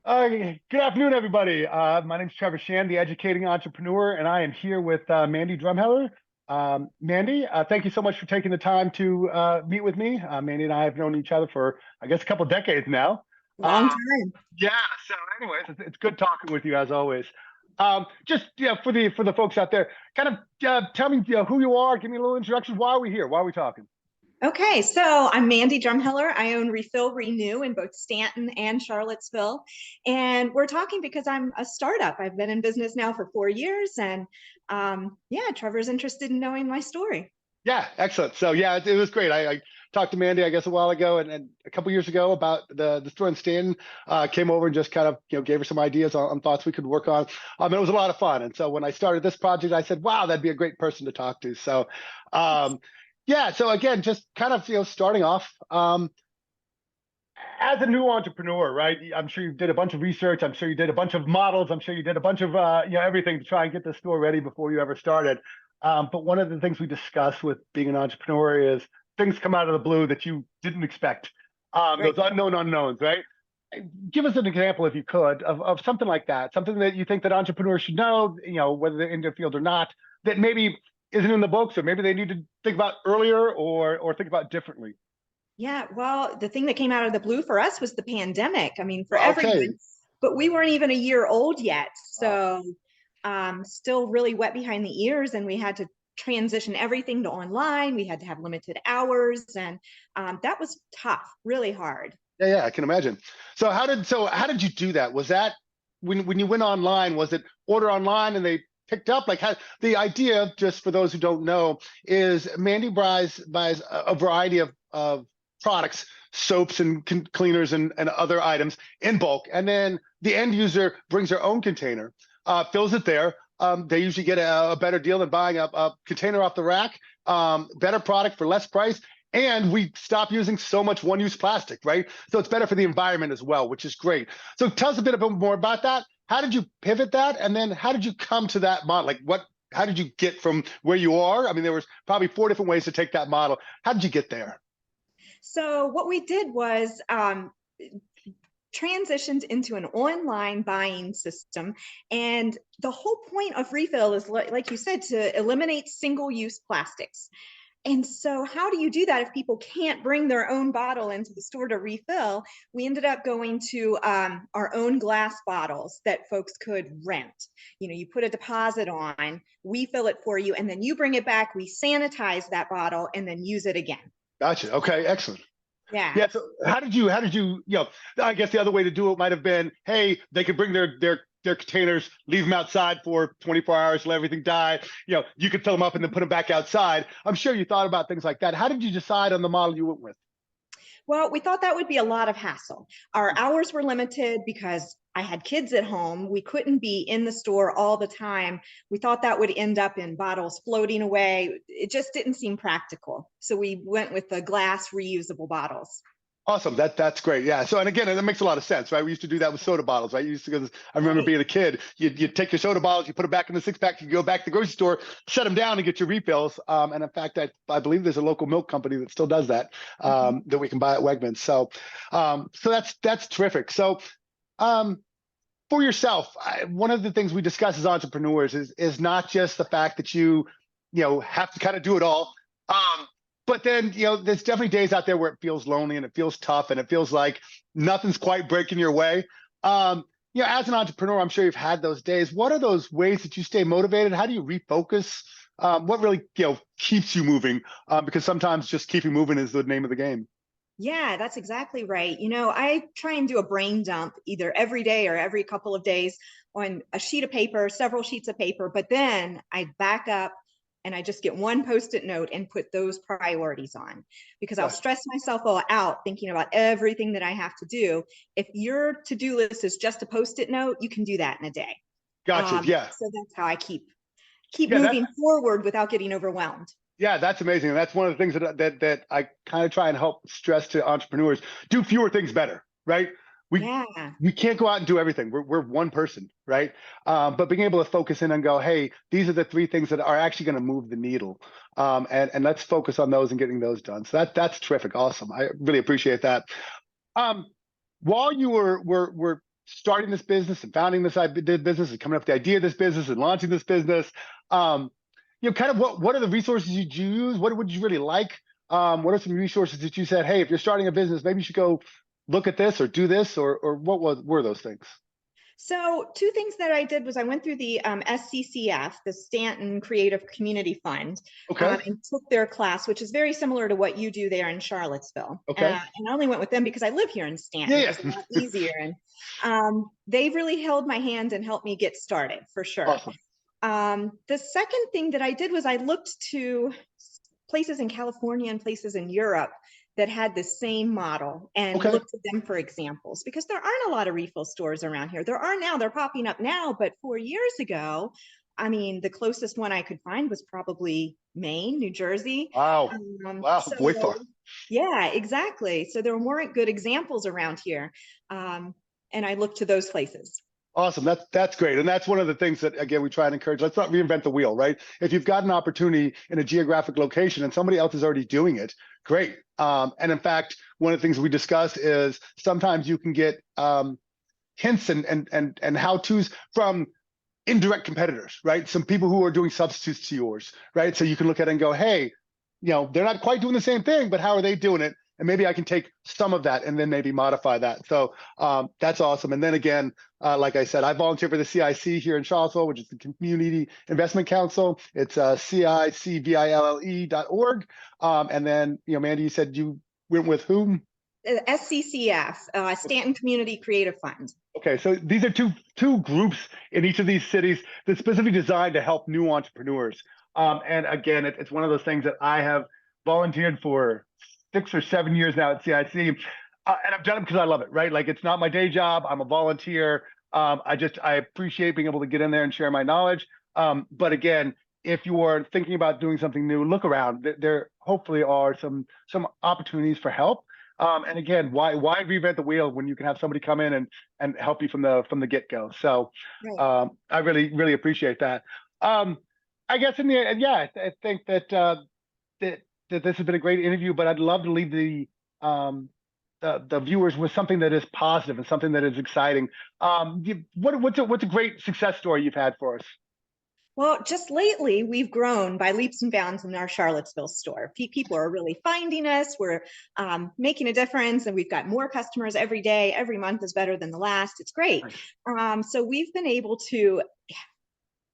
Good afternoon, everybody. My name is Trevor Shand, the educating entrepreneur, and I am here with Mandy Drumhiller. Mandy, thank you so much for taking the time to meet with me. Mandy and I have known each other for, I guess, a couple decades now. Long Uh, time. yeah. So, anyways, it's good talking with you as always. Just for the folks out there, kind of tell me who you are. Give me a little introduction. Why are we here? Why are we talking? Okay, so I'm Mandy Drumhiller. I own Refill Renew in both Stanton and Charlottesville. And we're talking because I'm a startup. I've been in business now for 4 years. And yeah, Trevor's interested in knowing my story. Yeah, excellent. So yeah, it was great. I talked to Mandy, I guess, a while ago, and a couple years ago about the store in Stanton. Came over and just kind of gave her some ideas on thoughts we could work on. It was a lot of fun. And so when I started this project, I said, "Wow, that'd be a great person to talk to." So, yeah. So again, just kind of starting off. As a new entrepreneur, right? I'm sure you did a bunch of research. I'm sure you did a bunch of models. I'm sure you did a bunch of everything to try and get the store ready before you ever started. But one of the things we discuss with being an entrepreneur is things come out of the blue that you didn't expect. Right. Those unknown unknowns, right? Give us an example, if you could, of something like that, something that you think that entrepreneurs should know, whether they're in their field or not, that maybe isn't in the books, or maybe they need to think about earlier or think about differently. Yeah, well, the thing that came out of the blue for us was the pandemic. I mean, for Okay. everyone, but we weren't even a year old yet. Wow. So, still really wet behind the ears, and we had to transition everything to online. We had to have limited hours, and that was tough, really hard. Yeah, I can imagine. So how did you do that? Was that when you went online, was it order online and they picked up? Like how the idea, just for those who don't know, is Mandy buys a variety of products, soaps and cleaners and other items in bulk, and then the end user brings their own container, fills it there. They usually get a better deal than buying a container off the rack. Better product for less price, and we stop using so much one-use plastic, right? So it's better for the environment as well, which is great. So tell us a bit more about that. How did you pivot that, and then how did you come to that model? Like what? How did you get from where you are? I mean, there was probably four different ways to take that model. How did you get there? So what we did was transitioned into an online buying system. And the whole point of Refill is, like you said, to eliminate single use plastics. And so, how do you do that if people can't bring their own bottle into the store to refill? We ended up going to our own glass bottles that folks could rent. You put a deposit on, we fill it for you, and then you bring it back. We sanitize that bottle and then use it again. Gotcha. Okay, excellent. Yeah. Yeah. So I guess the other way to do it might have been, hey, they could bring their containers, leave them outside for 24 hours, let everything die. You could fill them up and then put them back outside. I'm sure you thought about things like that. How did you decide on the model you went with? Well, we thought that would be a lot of hassle. Our hours were limited because I had kids at home. We couldn't be in the store all the time. We thought that would end up in bottles floating away. It just didn't seem practical. So we went with the glass reusable bottles. Awesome. That's great. Yeah. So, and again, that makes a lot of sense, right? We used to do that with soda bottles, right? Because I remember Right. being a kid, you take your soda bottles, you put them back in the six pack, you go back to the grocery store, shut them down and get your refills. And in fact, I believe there's a local milk company that still does that, Mhm. that we can buy at Wegmans. So that's terrific. So, um, for yourself, one of the things we discuss as entrepreneurs is not just the fact that you have to kind of do it all. But then there's definitely days out there where it feels lonely and it feels tough and it feels like nothing's quite breaking your way. As an entrepreneur, I'm sure you've had those days. What are those ways that you stay motivated? How do you refocus? What really keeps you moving? Because sometimes just keeping moving is the name of the game. Yeah, that's exactly right. I try and do a brain dump either every day or every couple of days on a sheet of paper, several sheets of paper, but then I back up and I just get one post-it note and put those priorities on because I'll Yeah, stress myself all out thinking about everything that I have to do. If your to-do list is just a post-it note, you can do that in a day. gotcha. Yeah, So that's how I keep yeah. That moving forward without getting overwhelmed. Yeah, that's amazing. And that's one of the things that I kind of try and help stress to entrepreneurs. Do fewer things better, right? We Yeah. we can't go out and do everything. We're one person, right? But being able to focus in and go, hey, these are the three things that are actually going to move the needle, and let's focus on those and getting those done. So that's terrific, awesome. I really appreciate that. Um, while you were starting this business and founding this business and coming up with the idea of this business and launching this business. Kind of what are the resources you use? What would you really like? What are some resources that you said, hey, if you're starting a business, maybe you should go look at this or do this, or were those things? So two things that I did was I went through the SCCF, the Stanton Creative Community Fund, Okay. and took their class, which is very similar to what you do there in Charlottesville. Okay. And I only went with them because I live here in Stanton. Yeah. It was a lot easier. And they really held my hand and helped me get started, for sure. Awesome. The second thing that I did was I looked to places in California and places in Europe that had the same model and looked at them for examples, because there aren't a lot of refill stores around here. There are now, they're popping up now, but 4 years ago, I mean, the closest one I could find was probably Maine, New Jersey. Wow. Wow, way far. Yeah, exactly. So there weren't good examples around here. And I looked to those places. Awesome. That's great. And that's one of the things that, again, we try and encourage. Let's not reinvent the wheel, right? If you've got an opportunity in a geographic location and somebody else is already doing it, great. And in fact, one of the things we discuss is sometimes you can get hints and how-tos from indirect competitors, right? Some people who are doing substitutes to yours, right? So you can look at it and go, hey, they're not quite doing the same thing, but how are they doing it? And maybe I can take some of that and then maybe modify that. So that's awesome. And then again, like I said, I volunteer for the CIC here in Charlottesville, which is the Community Investment Council. It's CICVILLE.org. And then, Mandy, you said you went with whom? SCCF, Stanton Community Creative Fund. Okay, so these are two groups in each of these cities that's specifically designed to help new entrepreneurs. And again, it's one of those things that I have volunteered for 6 or 7 years now at CIC, and I've done it because I love it, right? Like, it's not my day job. I'm a volunteer. I appreciate being able to get in there and share my knowledge. But again, if you are thinking about doing something new, look around. There hopefully are some opportunities for help. And again, why reinvent the wheel when you can have somebody come in and help you from the get-go? So right. I really appreciate that. I guess in the end, yeah, I think that that this has been a great interview, but I'd love to leave the viewers with something that is positive and something that is exciting. What's a great success story you've had for us? Well, just lately, we've grown by leaps and bounds in our Charlottesville store. People are really finding us. We're making a difference, and we've got more customers every day. Every month is better than the last. It's great. So we've been able to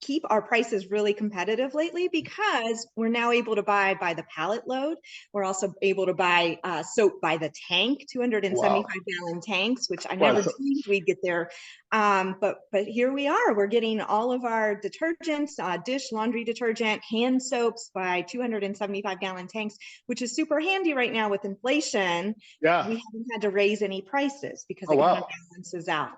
keep our prices really competitive lately because we're now able to buy by the pallet load. We're also able to buy soap by the tank, 275-gallon tanks, which I never dreamed we'd get there. But here we are. We're getting all of our detergents, dish, laundry detergent, hand soaps by 275-gallon tanks, which is super handy right now with inflation. Yeah, we haven't had to raise any prices because it kind of balances out.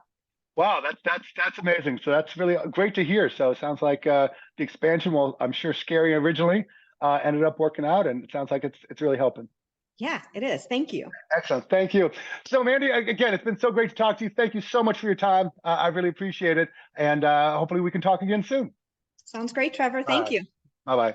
Wow, that's amazing. So that's really great to hear. So it sounds like the expansion, well, I'm sure scary originally, ended up working out, and it sounds like it's really helping. Yeah, it is. Thank you. Excellent. Thank you. So Mandy, again, it's been so great to talk to you. Thank you so much for your time. I really appreciate it. And hopefully we can talk again soon. Sounds great, Trevor. Thank you. Bye-bye.